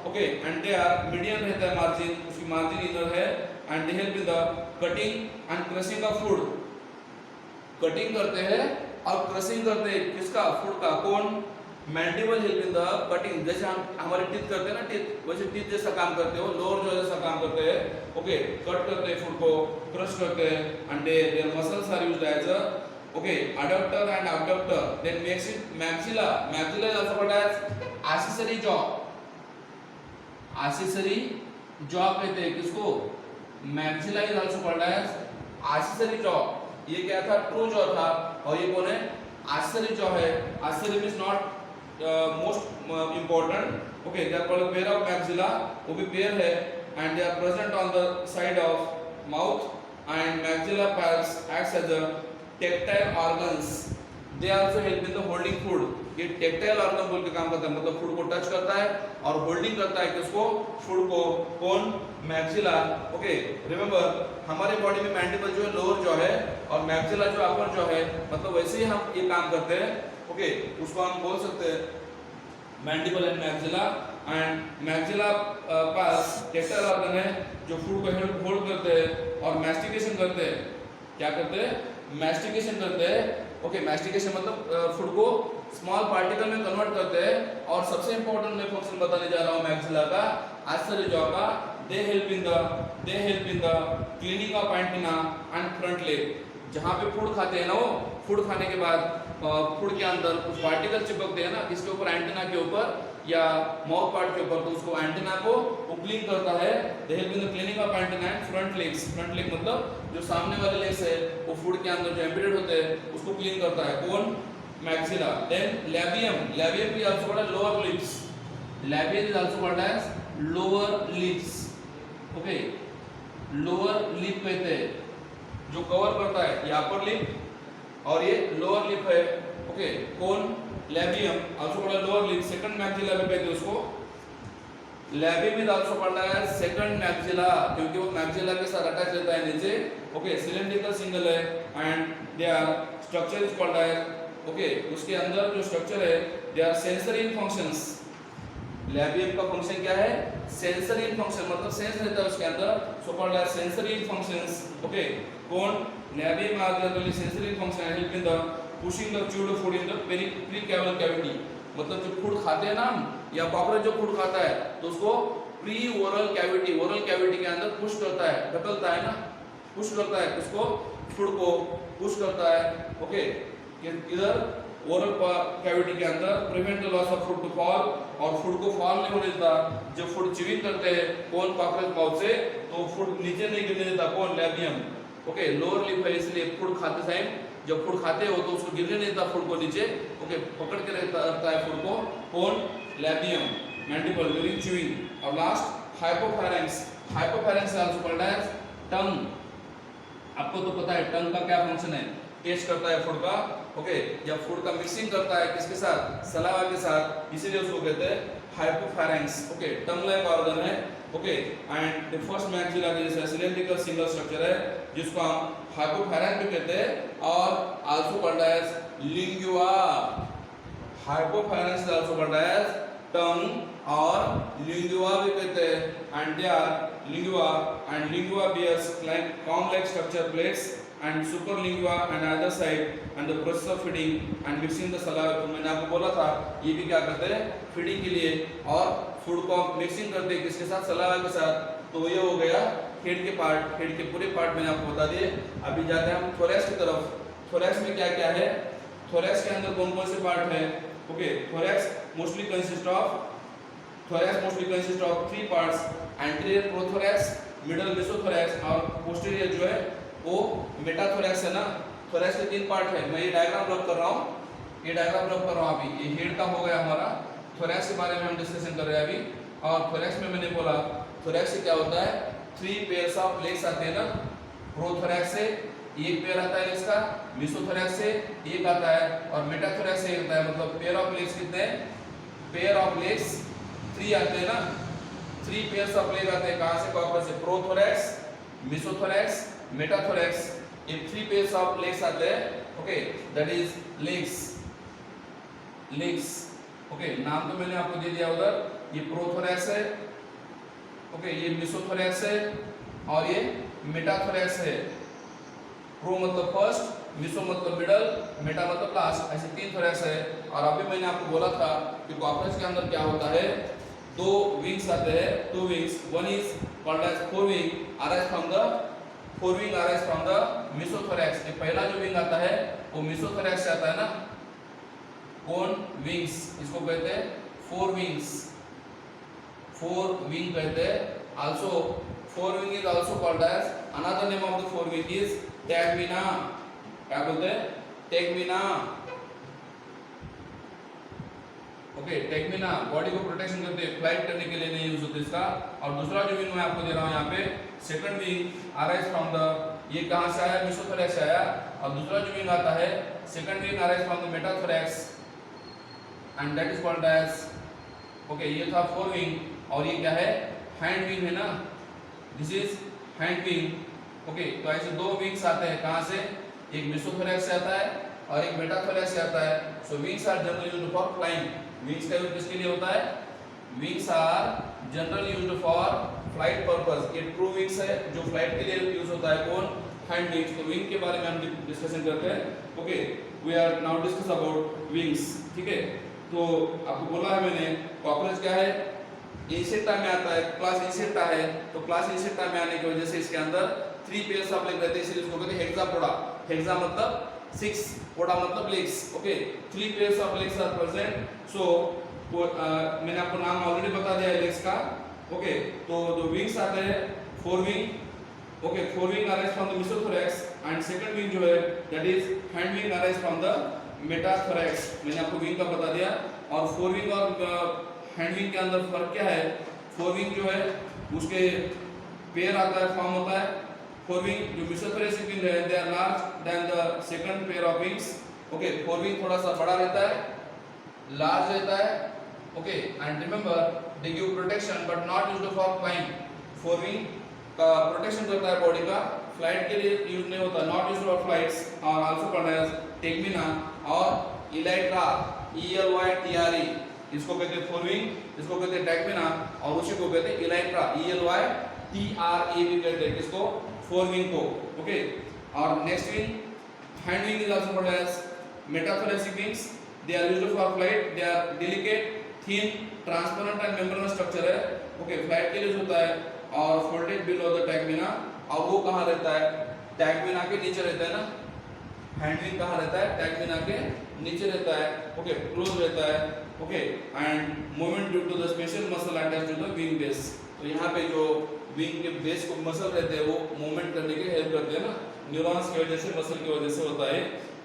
Okay, and they are medium रहता है मार्जिन, उसकी मार्जिन इनर है. And they help in the cutting and crushing of food. Cutting करते हैं और क्रशिंग करते हैं किसका? फूड का. कौन? Mandible help in the cutting. जैसे हम हमारे टीथ करते हैं ना, टीथ, वैसे टीथ जैसा काम करते हो, लोअर जॉ जैसा काम करते हैं. ओके, कट करते हैं फूड को, क्रश करते हैं, and their muscles are used as a, okay, adductor and abductor. Then maxilla. Maxilla is also called as accessory jaw. Accessory jaw कहते हैं किसको? Maxilla is also called as accessory jaw. ये क्या था? True jaw था. और ये कौन है? accessory jaw है. accessory means not most important, okay, they are called pair of maxilla, वो भी पेयर है, and they are present on the side of mouth, and maxilla parts acts as a tactile organs, they also help in the holding food. ये tactile organ बोल के काम करता है, मतलब फूड को टच करता है और होल्डिंग करता है किसको, फूड को, कौन, मैक्सिला, ओके। रिमेंबर हमारे बॉडी में मैंडिबल जो है लोअर जो है और मैक्सिला जो अपर जो है, मतलब वैसे ही हम ये काम करते हैं, ओके, उसको हम बोल सकते हैं mandible and maxilla. And maxilla pass tactile organ है जो फूड को होल्ड करते हैं और मैस्टिकेशन करते हैं, क्या करते हैं, मैस्टिकेशन करते हैं, ओके, मैस्टिकेशन मतलब फूड को स्मॉल पार्टिकल में कन्वर्ट करते हैं। और सबसे इंपॉर्टेंट मैं फंक्शन बताने जा रहा हूं मैक्सिला का, आश्चर्य जो का, दे help in the cleaning of antenna and front leg. जहां पे फूड खाते हैं ना, वो फूड खाने के बाद फूड के अंदर कुछ पार्टिकल चिपकते हैं ना, किसके ऊपर, एंटीना के ऊपर या माउथ पार्ट के ऊपर, तो उसको एंटीना को वो क्लीन करता है। दे help in the cleaning of antenna and front legs. Front leg मतलब जो सामने वाले लेग्स है वो फूड के अंदर जो एम्बेडेड होते हैं उसको क्लीन करता है, कौन, मैक्सिला। देन लैबियम, लैबियम भी also called lower lips, labium is also called as lower lips, okay, lower lip कहते हैं जो कवर करता है, ये अपर लिप और ये लोअर लिप है, ओके, कौन, labium, also called lower lip. Second maxilla भी कहते हैं उसको, labium is also called as second maxilla, क्योंकि वो मैक्सिला के साथ अटैच रहता है नीचे, ओके, सिलेंड्रिकल सिंगल है, and they are structure is called as, okay, उसके अंदर जो स्ट्रक्चर है they are sensory functions. Labium का फंक्शन क्या है, सेंसरी फंक्शन, मतलब सेंस रहता है उसके अंदर, so called as sensory functions, okay, कौन, labium are the sensory function help in the pushing the chewed food in the precaval cavity. मतलब जो फूड खाते हैं ना हम, या कॉकरोच जो फूड खाता है तो उसको pre oral cavity, oral cavity के अंदर पुश करता है, धकेलता है ना, पुश करता है उसको, फूड को पुश करता है, ओके, इधर ओरल कैविटी के अंदर, prevent the loss of food to fall, और फूड को फॉल नहीं होने देता। जब फूड च्यूइंग करते हैं कौन, कॉकरोच माउथ से, तो फूड नीचे नहीं गिरने देता, कौन, लैबियम, ओके, लोअर लिप है इसलिए फूड खाते टाइम जब फूड खाते हो तो उसको गिरने नहीं देता फूड को नीचे, ओके, पकड़ के रहता है फूड को, कौन, लैबियम, मैंडिबल ड्यूरिंग च्यूइंग। और last hypopharynx, hypopharynx also called as टंग। आपको तो पता है टंग का क्या फंक्शन है, टेस्ट करता है फूड का, ओके, जब फूड का मिक्सिंग करता है किसके साथ, सलावा के साथ, इसीलिए उसको कहते हैं hypopharynx, okay, tongue like organ है, okay. And the first maxilla के जैसा सिलेंड्रिकल सिंगल स्ट्रक्चर है जिसको हम हाइपोफैरिंक्स भी कहते हैं, और also called as lingua. Hypopharynx also called as tongue और लिंगुआ भी कहते हैं, and they are lingua, and lingua bears like comb-like structure plates and superlingua on either side and the process of feeding and mixing the saliva। तो मैंने आपको बोला था ये भी क्या करते हैं, फीडिंग के लिए, और फूड को मिक्सिंग करते हैं किसके साथ, सलावा के साथ। तो ये हो गया हेड के पार्ट, हेड के पूरे पार्ट मैंने आपको बता दिए। अभी जाते हैं हम थोरैक्स की तरफ। थोरैक्स में क्या क्या है, थोरैक्स के अंदर कौन कौन से पार्ट है, okay, thorax mostly consist of 3 parts, anterior prothorax, middle mesothorax और पोस्टीरियर जो है वो मेटाथोरैक्स है ना। थोरैक्स के 3 पार्ट है, मैं ये डायग्राम ड्रॉ कर रहा हूँ, ये डायग्राम ड्रॉ कर रहा हूँ अभी। ये हेड का हो गया हमारा, थोरैक्स के बारे में हम डिस्कशन कर रहे हैं अभी। और थोरैक्स में मैंने बोला थोरैक्स से क्या होता है, 3 पेयर्स ऑफ लेग्स आते हैं ना, प्रोथोरैक्स से एक पेयर आता है लेग्स का, मेसोथोरैक्स से एक आता है, और मेटाथोरैक्स से एक आता है। मतलब पेयर ऑफ लेग्स कितने हैं, पेयर ऑफ लेग्स 3 आते हैं ना, 3 पेयर्स ऑफ लेग आते हैं, कहां से, कॉकरोच से, प्रोथोरैक्स, मेसोथोरैक्स, मेटाथोरैक्स, ये 3 पेयर्स ऑफ लेग्स आते हैं, okay, that is legs, okay, नाम तो मैंने आपको दे दिया उधर, ये प्रोथोरैक्स है, ओके, ये मेसोथोरैक्स है और ये मेटाथोरैक्स है। प्रो मतलब फर्स्ट, मेसो मतलब मिडल, मेटा मतलब लास्ट, ऐसे 3 थोरैक्स है। और अभी मैंने आपको बोला था कि कॉकरोच के अंदर क्या होता है, 2 विंग्स आते हैं, 2 wings, one is called as forewing arise from the mesothorax. ये पहला जो विंग आता है वो मेसोथोरैक्स से आता है ना, कौन, विंग्स, इसको कहते हैं फोर विंग कहते हैं। Also fore wing is also called as, another name of the fore wing is tegmina. क्या बोलते हैं, टैगमिना, ओके, टेगमिना बॉडी को प्रोटेक्शन करते हैं, फ्लाइट करने के लिए नहीं यूज होते इसका। और दूसरा जो विंग मैं आपको दे रहा हूँ यहाँ पे, second wing arise from the, ये कहाँ से आया, मेसोथोरैक्स से आया। और दूसरा जो विंग आता है, second wing arise from the metathorax and that is called as, okay, ये था फोर विंग। और ये क्या है, हैंड विंग है ना, this is hind wing. Okay, तो ऐसे दो विंग्स आते हैं, कहाँ से, एक मेसोथोरैक्स से आता है और एक मेटाथोरैक्स से आता है। So wings are generally used for flying. Wings का यूज किसके लिए होता है, wings are generally used for flight purpose. ये ट्रू विंग्स है जो फ्लाइट के लिए यूज होता है, कौन, हैंड विंग्स। तो विंग के बारे में हम डिस्कशन करते हैं। Okay, we are now discuss about wings, ठीक है। तो आपको बोला है मैंने, कॉकरोच क्या है, इंसेक्टा में आता है, क्लास इंसेक्टा है। तो क्लास इंसेक्टा में आने की वजह से इसके अंदर 3 पेयर्स ऑफ लेग रहते हैं, इसलिए इसको कहते हैं हेक्सापोडा। हेक्सा मतलब 6, पोडा मतलब legs. Okay, 3 pairs of legs are present. So मैंने आपको नाम ऑलरेडी बता दिया है लेग्स का। ओके, तो जो विंग्स आते हैं, fore wing. Okay, fore wing arise from the mesothorax and second wing जो है that is hind wing arise from the metathorax. मैंने आपको विंग का बता दिया। और फोर विंग और हैंड विंग के अंदर फर्क क्या है, फोर विंग जो है उसके पेयर आता है, फॉर्म होता है। फोर विंग जो मेसोथोरैक्स विंग है, they are large then the second pair of wings. Okay, fore wing थोड़ा सा बड़ा रहता है, लार्ज रहता है। Okay, and remember they give protection but not used for flying. Fore wing का प्रोटेक्शन करता है बॉडी का, फ्लाइट के लिए यूज नहीं होता, नॉट यूज्ड फॉर फ्लाइट्स। और आल्सो कॉल्ड एज टेगमिना और इलाइट्रा, ELYTRA, इसको कहते हैं फोर विंग, इसको कहते हैं टेगमिना, और उसी को कहते हैं इलाइट्रा, ELYTRA भी कहते हैं, किसको, फोर विंग को। ओके, और next wing, hind wing is also called as metathoracic wings. They are used for flight, they are delicate, thin, transparent and membranous structure है। ओके, फ्लाइट के लिए होता है और फोल्डेड बिलो द टेगमिना। और वो कहाँ रहता है, टेगमिना के नीचे रहता है ना। हैंड विंग कहाँ रहता है, टेगमिना के नीचे रहता है। ओके, क्लोज रहता है। Okay, and movement due to the special muscle attached to the wing base. तो यहाँ पे जो विंग के बेस को मसल रहते हैं वो मूवमेंट करने के हेल्प करते हैं ना, न्यूरॉन्स की वजह से, मसल की वजह से होता है।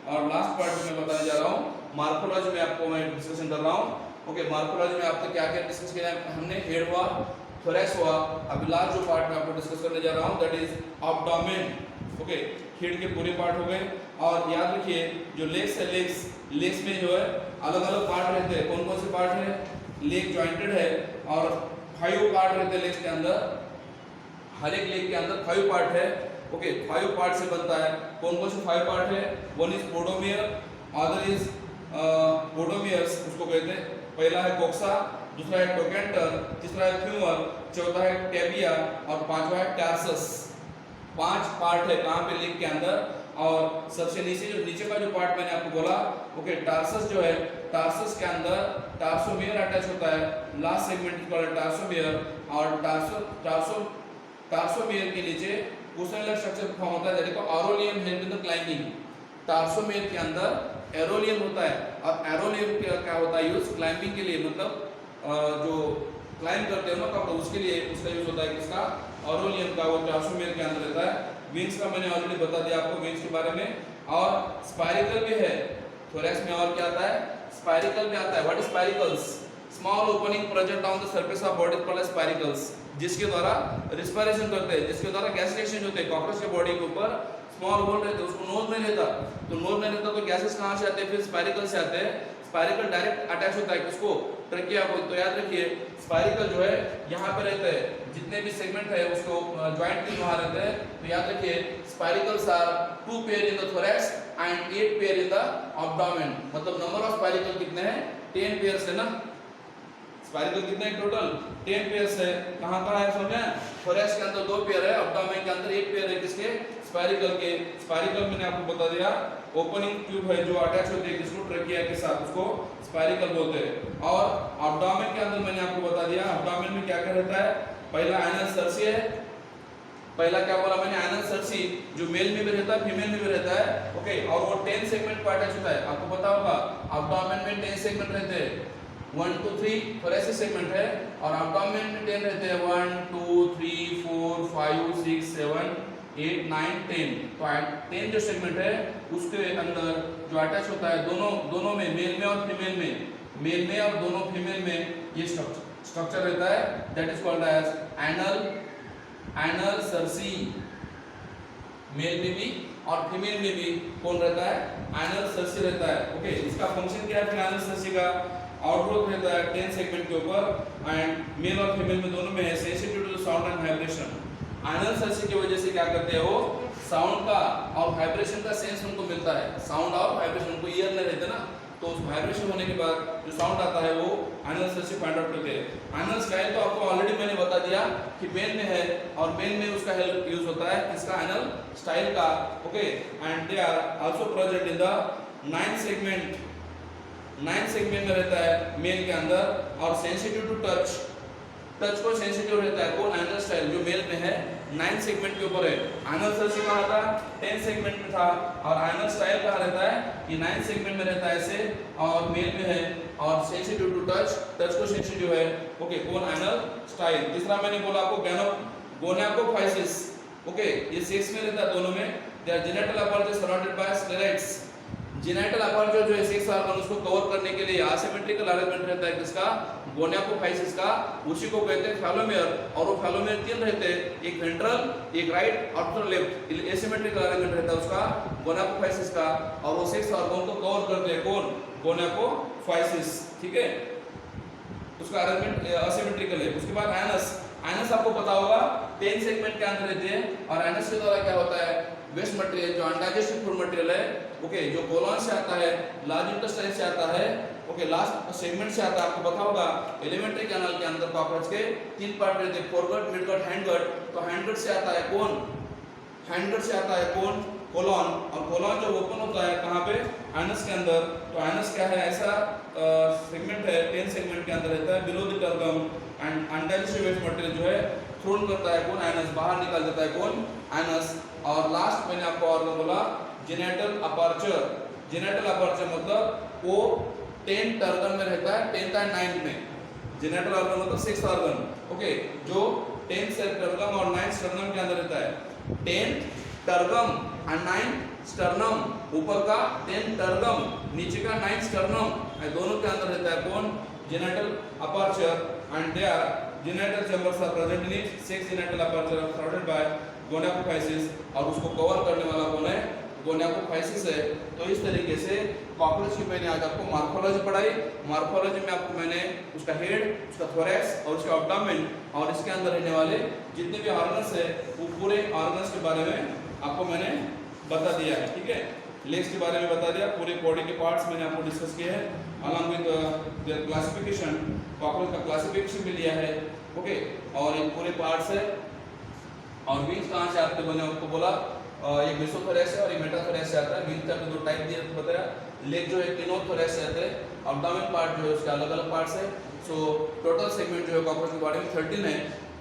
और लास्ट पार्ट में बताने जा रहा हूँ, मार्फोलॉजी में आपको मैं डिस्कशन कर रहा हूँ। ओके, मार्फोलॉजी में आपने क्या क्या डिस्कस किया है, हमने हेड हुआ, थोरैक्स हुआ। अभी लास्ट जो पार्ट में आपको डिस्कस करने जा रहा हूँ that is abdomen. Okay, head के पूरे पार्ट हो गए। और याद रखिए जो लेग्स है, लेग्स में जो है अलग अलग पार्ट रहते हैं। कौन कौन से पार्ट है, लेग जॉइंटेड है और 5 पार्ट रहते हैं लेग्स के अंदर। हर एक लेग के अंदर 5 पार्ट है। ओके, 5 पार्ट से बनता है। कौन कौन से 5 पार्ट है, वन इज पोडोमियर, अदर इज पोडोमियर्स, उसको कहते हैं। पहला है कोक्सा, दूसरा है टोकेंटर, तीसरा है फ्यूमर, चौथा है टेबिया और पांचवा है टार्सस। 5 पार्ट है कहाँ पे, लेग के अंदर। और सबसे नीचे का जो पार्ट मैंने आपको बोला, ओके, टार्सस जो है, टार्सस के अंदर टार्सोमियर अटैच होता है। Last segment called tarsomere. और टार्सोमियर के नीचे कोसेलर स्ट्रक्चर फॉर्म होता है, that is arolium help in the climbing. Tarsomere के अंदर एरोलियम होता है और एरोलियम क्या होता है यूज, क्लाइंबिंग के लिए, मतलब जो क्लाइंब करते हैं ना तो उसके लिए उसका यूज होता है, किसका, एरोलियम का। वो टार्सोमियर के अंदर रहता है। विंग्स का मैंने ऑलरेडी बता दिया आपको, विंग्स के बारे में। और स्पाइरिकल भी है थोरैक्स में। और क्या आता है, स्पाइरिकल भी आता है। What is spiracles, small opening present on the surface of body called as spiracles, जिसके द्वारा रिस्पिरेशन करते हैं, जिसके द्वारा गैस एक्सचेंज होते हैं। कॉकरोच के बॉडी के ऊपर स्मॉल होल रहते हैं, उसको नोज नहीं रहता, तो नोज नहीं रहता तो गैसेस कहाँ से आते हैं, फिर स्पाइरिकल से आते हैं। स्पाइरिकल डायरेक्ट अटैच होता है किसको, ट्रकिया को। तो याद रखिए स्पाइरिकल जो है यहाँ पे रहते हैं, जितने भी सेगमेंट है उसको जॉइंट भी वहाँ रहते हैं। तो याद रखिए spiracles are 2 pair in the thorax and 8 pair in the abdomen. मतलब नंबर ऑफ स्पाइरिकल कितने हैं, 10 पेयर्स है ना। स्पाइरिकल कितने हैं टोटल, 10 पेयर्स है। कहाँ है समझे, थोरैक्स के अंदर 2 पेयर है, एब्डोमेन के अंदर 1 पेयर है, किसके, स्पाइरिकल के। स्पाइरिकल मैंने आपको बता दिया, ओपनिंग ट्यूब है जो अटैच होती है किसको, ट्रकिया के साथ, उसको स्पाइरिकल बोलते हैं। और एब्डोमेन के अंदर मैंने आपको बता दिया, एब्डोमेन में क्या क्या रहता है, पहला एनल सर्सी है। पहला क्या बोला मैंने, एनल सर्सी, जो मेल में भी रहता है, फीमेल में भी रहता है। ओके, और वो 10 सेगमेंट पर अटैच होता है। आपको पता होगा एब्डोमेन में 10 सेगमेंट रहते हैं, 1 2 3 थोरैसिक सेगमेंट है, और एब्डोमेन में 10 रहते हैं, 1 2 3 4 5 6 7 8 9 10। तो 10 जो सेगमेंट है उसके अंदर जो अटैच होता है दोनों में, मेल में और फीमेल में, मेल में और दोनों फीमेल में ये स्ट्रक्चर रहता है, that is called as anal cerci. Male में भी और फीमेल में भी कौन रहता है, एनल सर्सी रहता है। ओके, इसका फंक्शन क्या है फिर एनल सर्सी का, आउटग्रोथ रहता है 10 सेगमेंट के ऊपर एंड मेल और फीमेल में दोनों में है sensitive to sound and vibration. Anal cerci की वजह से क्या करते हैं वो, साउंड का और वाइब्रेशन का सेंस उनको मिलता है। साउंड और वाइब्रेशन, उनको ईयर नहीं रहते ना, तो उस वाइब्रेशन होने के बाद जो साउंड आता है वो एनल सर्च से फाइंड आउट करते हैं। एनल स्टाइल तो आपको ऑलरेडी मैंने बता दिया कि मेल में है और मेल में उसका हेल्प यूज होता है किसका, एनल स्टाइल का। Okay, and they are also present in the 9 segment में रहता है मेल के अंदर और सेंसिटिव टू टच, टच को सेंसिटिव रहता है कौन, एनल स्टाइल जो मेल में है 9 सेगमेंट के ऊपर है। एनल सर्च कहाँ था, 10 सेगमेंट में था और एनल स्टाइल कहाँ रहता है, ये 9 सेगमेंट में रहता है ऐसे और मेल में है और सेंसिटिव टू टच, टच को सेंसिटिव है। ओके, कौन, एनल स्टाइल। तीसरा मैंने बोला आपको गोनाकोफाइसिस। ओके, ये सेक्स में रहता है दोनों में। They are genital aperture surrounded by sclerites. Genital aperture जो है सेक्स ऑर्गन उसको कवर करने के लिए एसिमेट्रिकल अरेंजमेंट रहता है किसका, गोनाकोफाइसिस का, उसी को कहते हैं फैलोमेयर। और वो फैलोमेयर 3 रहते हैं, एक वेंट्रल, एक राइट और दूसरा लेफ्ट, एसिमेट्रिकल अरेंजमेंट रहता है उसका गोनाकोफाइसिस का और वो सेक्स ऑर्गन को कवर करते हैं कौन, गोनाकोफाइसिस। ठीक है, उसका अरेंजमेंट एसिमेट्रिकल है। उसके बाद एनस, एनस आपको पता होगा 10 सेगमेंट के अंदर रहते हैं और एनस के द्वारा क्या होता है, वेस्ट मटेरियल जो अनडाइजेस्टेड फूड मटेरियल है, ओके, जो कोलन से आता है, लार्ज इंटेस्टाइन से आता है, ओके, लास्ट सेगमेंट से आता है। आपको पता होगा एलिमेंट्री कैनाल के अंदर कॉकरोच के 3 पार्ट रहते हैं, फोरगट, मिडगट, हैंडगट। तो हैंडगट से आता है कौन, हैंडगट से आता है कौन, कोलन। और कोलन जो ओपन होता है कहाँ पे, एनस के अंदर। तो एनस क्या है, ऐसा सेगमेंट है 10 सेगमेंट के अंदर रहता है below the tergum and undigested waste material जो है थ्रोन करता है कौन, एनस, बाहर निकाल देता है कौन, एनस। और लास्ट मैंने आपको और बोला जेनिटल अपर्चर। जेनिटल अपर्चर मतलब वो 10 टर्गन में रहता है, 10th एंड 9th में। जेनिटल ऑर्गन मतलब 6th ऑर्गन, ओके, जो 10th टर्गम और 9th स्टर्नम के अंदर रहता है। 10th tergum and 9th sternum, ऊपर का 10th टर्गम, नीचे का 9th स्टर्नम, दोनों के अंदर रहता है कौन, genital aperture. And they are genital chambers are present in it, 6 genital aperture are surrounded by gonapophysis और उसको कवर करने वाला कौन है, गोनाकोफाइसिस है। तो इस तरीके से कॉकरोच की मैंने आज आपको मॉर्फोलॉजी पढ़ाई। मॉर्फोलॉजी में आपको मैंने उसका हेड, उसका थोरैक्स और उसका एब्डोमेन और इसके अंदर रहने वाले जितने भी ऑर्गन्स है वो पूरे ऑर्गन्स के बारे में आपको मैंने बता दिया है। ठीक है, लेग्स के बारे में बता दिया, पूरे बॉडी के पार्ट्स मैंने आपको डिस्कस किए हैं along with their classification. Cockroach का क्लासिफिकेशन भी लिया है, ओके, और ये पूरे पार्ट्स है। और विंग्स कहाँ से आते बने आपको बोला, एक मेसोथोरैक्स है और एक मेटाथोरैक्स से आता है। विंग्स का 2 टाइप दिया बताया। लेग जो है क्लिनोथोरैक्स से आते हैं, एब्डोमेन पार्ट जो है उसके अलग अलग पार्ट्स है। सो टोटल सेगमेंट जो है कॉकरोच के बॉडी में 13 है।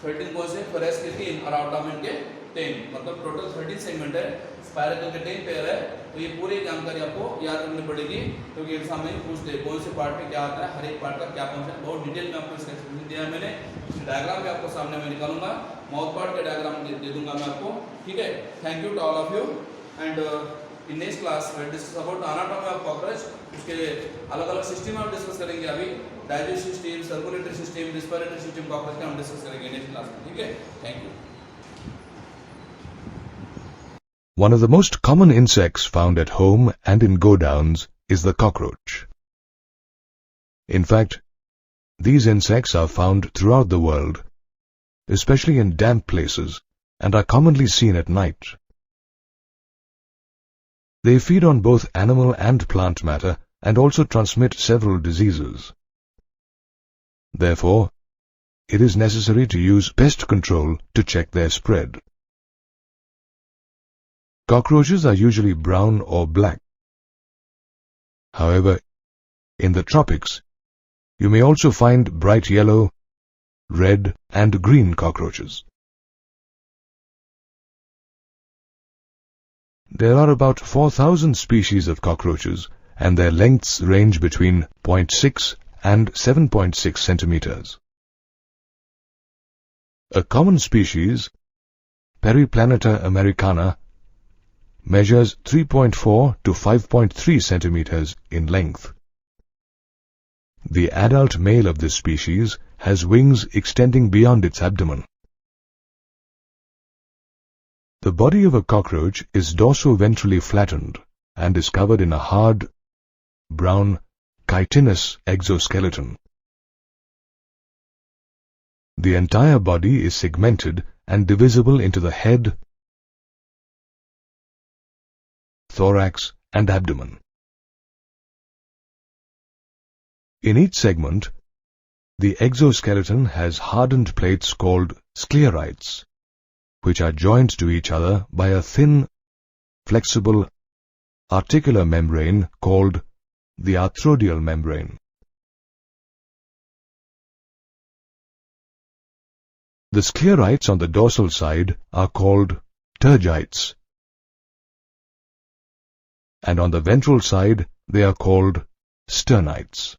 13 कौन से, थोरैक्स के 3 और एब्डोमेन के 10, मतलब टोटल 13 सेगमेंट है। स्पाइरल के 10 पेयर है। तो ये पूरी जानकारी आपको याद रखनी पड़ेगी क्योंकि एग्जाम में पूछते हैं कौन से पार्ट में क्या आता है, हर एक पार्ट का क्या फंक्शन है। बहुत डिटेल में आपको इसका एक्सप्लेनेशन दिया है मैंने। डायग्राम भी आपको सामने मैं निकालूंगा, माउथ पार्ट के डायग्राम दे दूंगा मैं आपको। ठीक है, thank you to all of you and in next class we discuss about anatomy of cockroach. उसके अलग अलग सिस्टम हम डिस्कस करेंगे। अभी digestive system, circulatory system, respiratory system cockroach का हम डिस्कस करेंगे नेक्स्ट क्लास में। ठीक है, thank you. One of the most common insects found at home and in godowns is the cockroach. In fact, these insects are found throughout the world, especially in damp places, and are commonly seen at night. They feed on both animal and plant matter and also transmit several diseases. Therefore, it is necessary to use pest control to check their spread. Cockroaches are usually brown or black. However, in the tropics, you may also find bright yellow, red and green cockroaches. There are about 4,000 species of cockroaches and their lengths range between 0.6 and 7.6 centimeters. A common species, Periplaneta americana, measures 3.4 to 5.3 centimeters in length. The adult male of this species has wings extending beyond its abdomen. The body of a cockroach is dorso-ventrally flattened and is covered in a hard, brown, chitinous exoskeleton. The entire body is segmented and divisible into the head, thorax, and abdomen. In each segment, the exoskeleton has hardened plates called sclerites, which are joined to each other by a thin, flexible, articular membrane called the arthrodial membrane. The sclerites on the dorsal side are called tergites, and on the ventral side they are called sternites.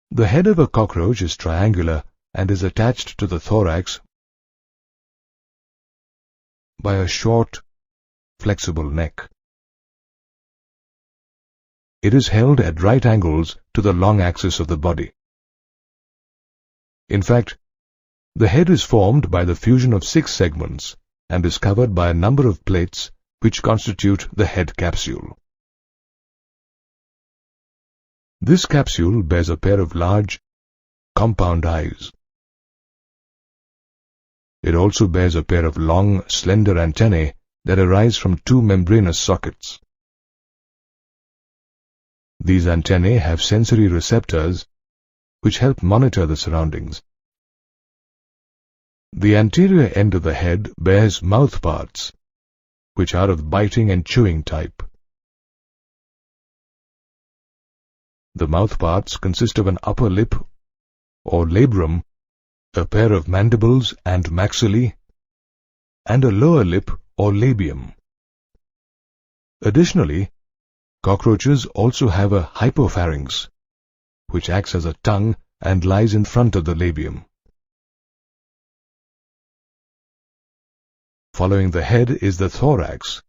The head of a cockroach is triangular and is attached to the thorax by a short, flexible neck. It is held at right angles to the long axis of the body. In fact, the head is formed by the fusion of 6 segments and is covered by a number of plates which constitute the head capsule. This capsule bears a pair of large, compound eyes. It also bears a pair of long, slender antennae that arise from 2 membranous sockets. These antennae have sensory receptors which help monitor the surroundings. The anterior end of the head bears mouth parts, which are of biting and chewing type. The mouth parts consist of an upper lip or labrum, a pair of mandibles and maxillae, and a lower lip or labium. Additionally, cockroaches also have a hypopharynx, which acts as a tongue and lies in front of the labium. Following the head is the thorax,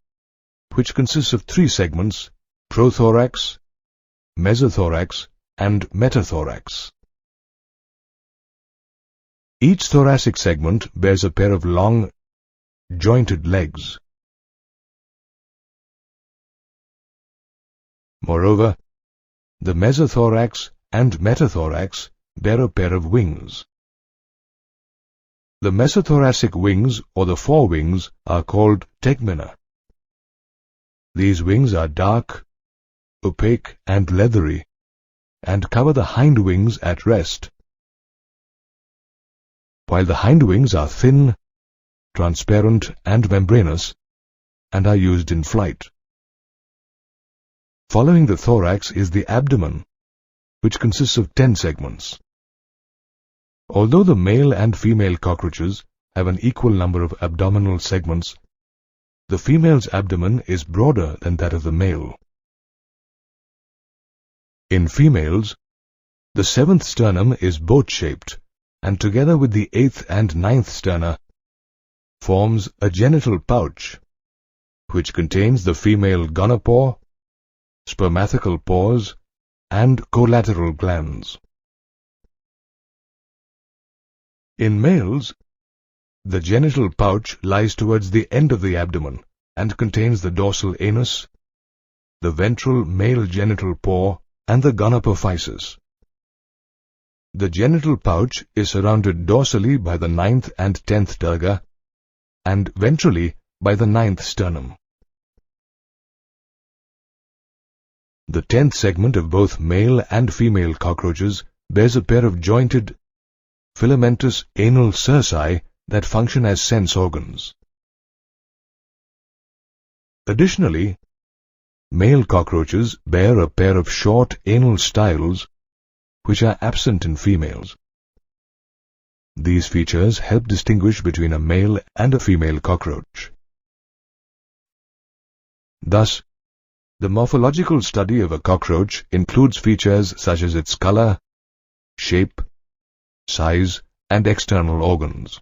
which consists of 3 segments: prothorax, mesothorax, and metathorax. Each thoracic segment bears a pair of long, jointed legs. Moreover, the mesothorax and metathorax bear a pair of wings. The mesothoracic wings, or the forewings, are called tegmina. These wings are dark, opaque, and leathery, and cover the hind wings at rest, while the hind wings are thin, transparent, and membranous, and are used in flight. Following the thorax is the abdomen, which consists of 10 segments. Although the male and female cockroaches have an equal number of abdominal segments, the female's abdomen is broader than that of the male. In females, the 7th sternum is boat-shaped, and together with the 8th and 9th sterna, forms a genital pouch, which contains the female gonopore, spermatical pores, and collateral glands. In males, the genital pouch lies towards the end of the abdomen and contains the dorsal anus, the ventral male genital pore, and the gonopophysis. The genital pouch is surrounded dorsally by the 9th and 10th terga, and ventrally by the 9th sternum. The 10th segment of both male and female cockroaches bears a pair of jointed, filamentous anal cerci that function as sense organs. Additionally, male cockroaches bear a pair of short anal styles which are absent in females. These features help distinguish between a male and a female cockroach. Thus, the morphological study of a cockroach includes features such as its color, shape, size, and external organs.